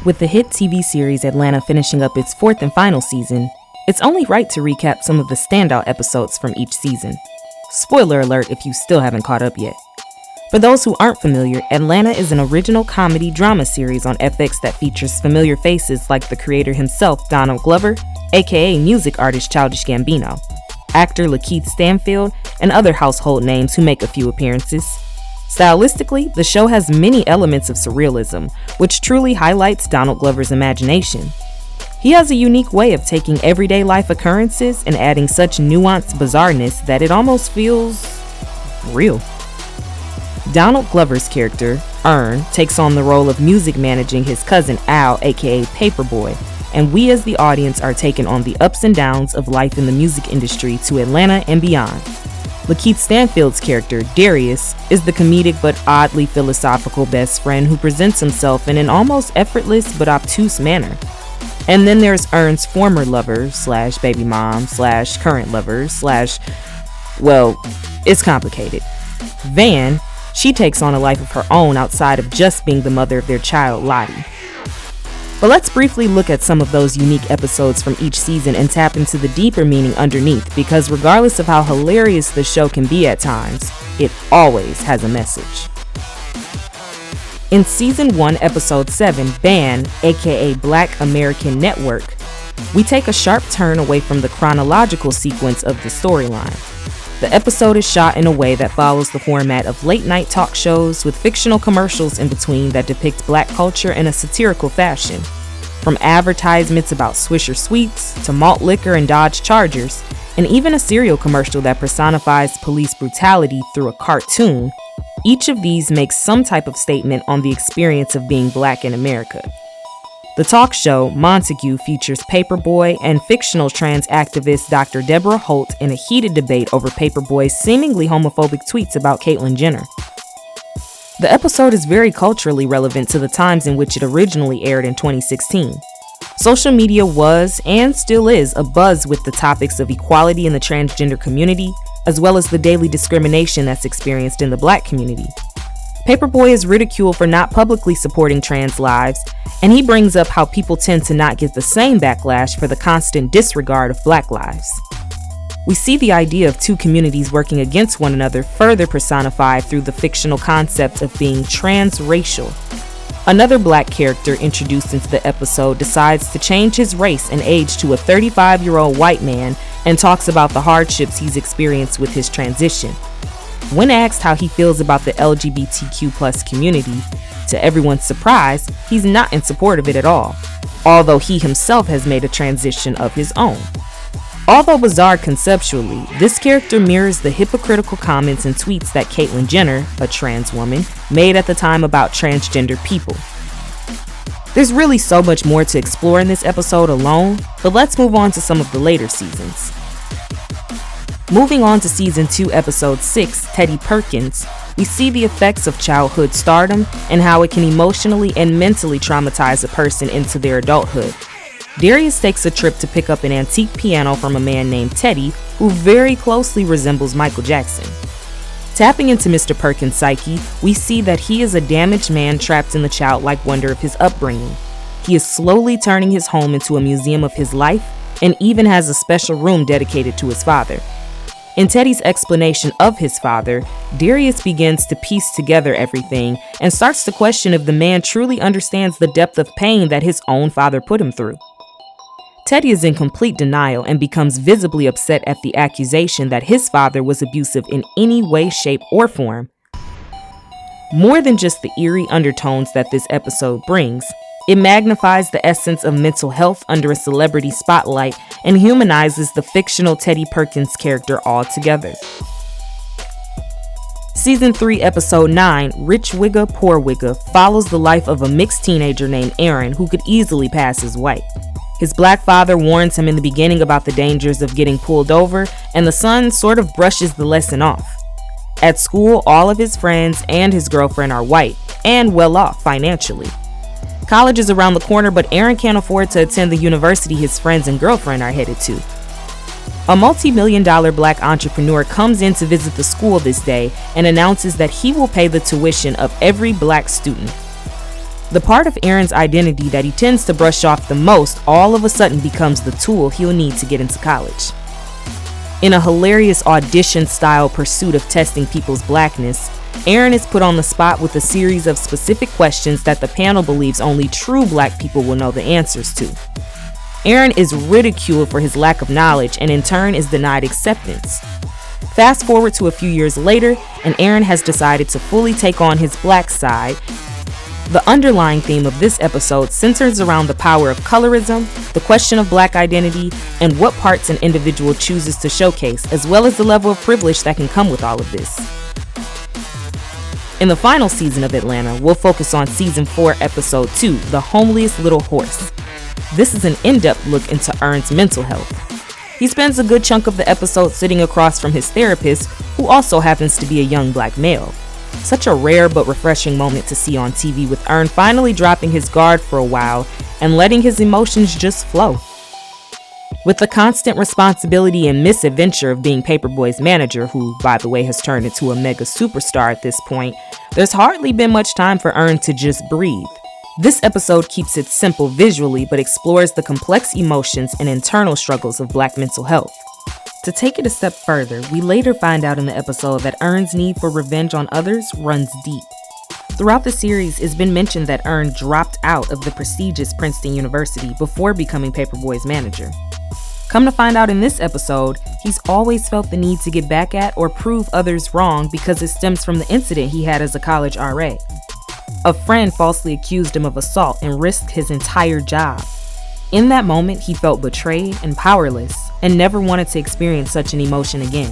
With the hit TV series Atlanta finishing up its fourth and final season, it's only right to recap some of the standout episodes from each season. Spoiler alert if you still haven't caught up yet. For those who aren't familiar, Atlanta is an original comedy drama series on FX that features familiar faces like the creator himself, Donald Glover, aka music artist Childish Gambino, actor Lakeith Stanfield, and other household names who make a few appearances. Stylistically, the show has many elements of surrealism, which truly highlights Donald Glover's imagination. He has a unique way of taking everyday life occurrences and adding such nuanced bizarreness that it almost feels real. Donald Glover's character, Ern, takes on the role of music managing his cousin Al, aka Paperboy, and we as the audience are taken on the ups and downs of life in the music industry to Atlanta and beyond. Lakeith Stanfield's character, Darius, is the comedic but oddly philosophical best friend who presents himself in an almost effortless but obtuse manner. And then there's Ern's former lover / baby mom / current lover / well, it's complicated. Van, she takes on a life of her own outside of just being the mother of their child, Lottie. But let's briefly look at some of those unique episodes from each season and tap into the deeper meaning underneath, because regardless of how hilarious the show can be at times, it always has a message. In Season 1, Episode 7, BAN, aka Black American Network, we take a sharp turn away from the chronological sequence of the storyline. The episode is shot in a way that follows the format of late-night talk shows with fictional commercials in between that depict black culture in a satirical fashion. From advertisements about Swisher Sweets to malt liquor and Dodge Chargers, and even a cereal commercial that personifies police brutality through a cartoon, each of these makes some type of statement on the experience of being black in America. The talk show, Montague, features Paperboy and fictional trans activist Dr. Deborah Holt in a heated debate over Paperboy's seemingly homophobic tweets about Caitlyn Jenner. The episode is very culturally relevant to the times in which it originally aired in 2016. Social media was, and still is, abuzz with the topics of equality in the transgender community, as well as the daily discrimination that's experienced in the black community. Paperboy is ridiculed for not publicly supporting trans lives, and he brings up how people tend to not get the same backlash for the constant disregard of black lives. We see the idea of two communities working against one another further personified through the fictional concept of being transracial. Another black character introduced into the episode decides to change his race and age to a 35-year-old white man and talks about the hardships he's experienced with his transition. When asked how he feels about the LGBTQ+ community, to everyone's surprise, he's not in support of it at all, although he himself has made a transition of his own. Although bizarre conceptually, this character mirrors the hypocritical comments and tweets that Caitlyn Jenner, a trans woman, made at the time about transgender people. There's really so much more to explore in this episode alone, but let's move on to some of the later seasons. Moving on to Season 2, Episode 6, Teddy Perkins, we see the effects of childhood stardom and how it can emotionally and mentally traumatize a person into their adulthood. Darius takes a trip to pick up an antique piano from a man named Teddy, who very closely resembles Michael Jackson. Tapping into Mr. Perkins' psyche, we see that he is a damaged man trapped in the childlike wonder of his upbringing. He is slowly turning his home into a museum of his life, and even has a special room dedicated to his father. In Teddy's explanation of his father, Darius begins to piece together everything and starts to question if the man truly understands the depth of pain that his own father put him through. Teddy is in complete denial and becomes visibly upset at the accusation that his father was abusive in any way, shape, or form. More than just the eerie undertones that this episode brings, it magnifies the essence of mental health under a celebrity spotlight and humanizes the fictional Teddy Perkins character altogether. Season 3, Episode 9, Rich Wigga, Poor Wigga, follows the life of a mixed teenager named Aaron who could easily pass as white. His black father warns him in the beginning about the dangers of getting pulled over, and the son sort of brushes the lesson off. At school, all of his friends and his girlfriend are white, and well off financially. College is around the corner, but Aaron can't afford to attend the university his friends and girlfriend are headed to. A multi-million-dollar black entrepreneur comes in to visit the school this day and announces that he will pay the tuition of every black student. The part of Aaron's identity that he tends to brush off the most all of a sudden becomes the tool he'll need to get into college. In a hilarious audition-style pursuit of testing people's blackness, Aaron is put on the spot with a series of specific questions that the panel believes only true black people will know the answers to. Aaron is ridiculed for his lack of knowledge and in turn is denied acceptance. Fast forward to a few years later, and Aaron has decided to fully take on his black side. The underlying theme of this episode centers around the power of colorism, the question of black identity, and what parts an individual chooses to showcase, as well as the level of privilege that can come with all of this. In the final season of Atlanta, we'll focus on Season 4, Episode 2, The Homeliest Little Horse. This is an in-depth look into Ern's mental health. He spends a good chunk of the episode sitting across from his therapist, who also happens to be a young black male. Such a rare but refreshing moment to see on TV, with Ern finally dropping his guard for a while and letting his emotions just flow. With the constant responsibility and misadventure of being Paperboy's manager, who, by the way, has turned into a mega superstar at this point, there's hardly been much time for Ern to just breathe. This episode keeps it simple visually, but explores the complex emotions and internal struggles of black mental health. To take it a step further, we later find out in the episode that Ern's need for revenge on others runs deep. Throughout the series, it's been mentioned that Ern dropped out of the prestigious Princeton University before becoming Paperboy's manager. Come to find out in this episode, he's always felt the need to get back at or prove others wrong because it stems from the incident he had as a college RA. A friend falsely accused him of assault and risked his entire job. In that moment, he felt betrayed and powerless and never wanted to experience such an emotion again.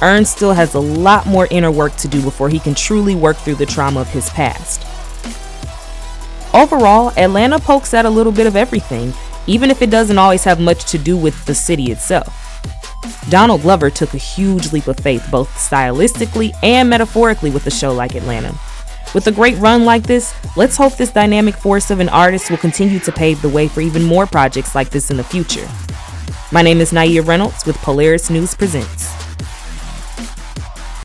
Ern still has a lot more inner work to do before he can truly work through the trauma of his past. Overall, Atlanta pokes at a little bit of everything, even if it doesn't always have much to do with the city itself. Donald Glover took a huge leap of faith both stylistically and metaphorically with a show like Atlanta. With a great run like this, let's hope this dynamic force of an artist will continue to pave the way for even more projects like this in the future. My name is Ny'Ea Reynolds with Polaris News Presents.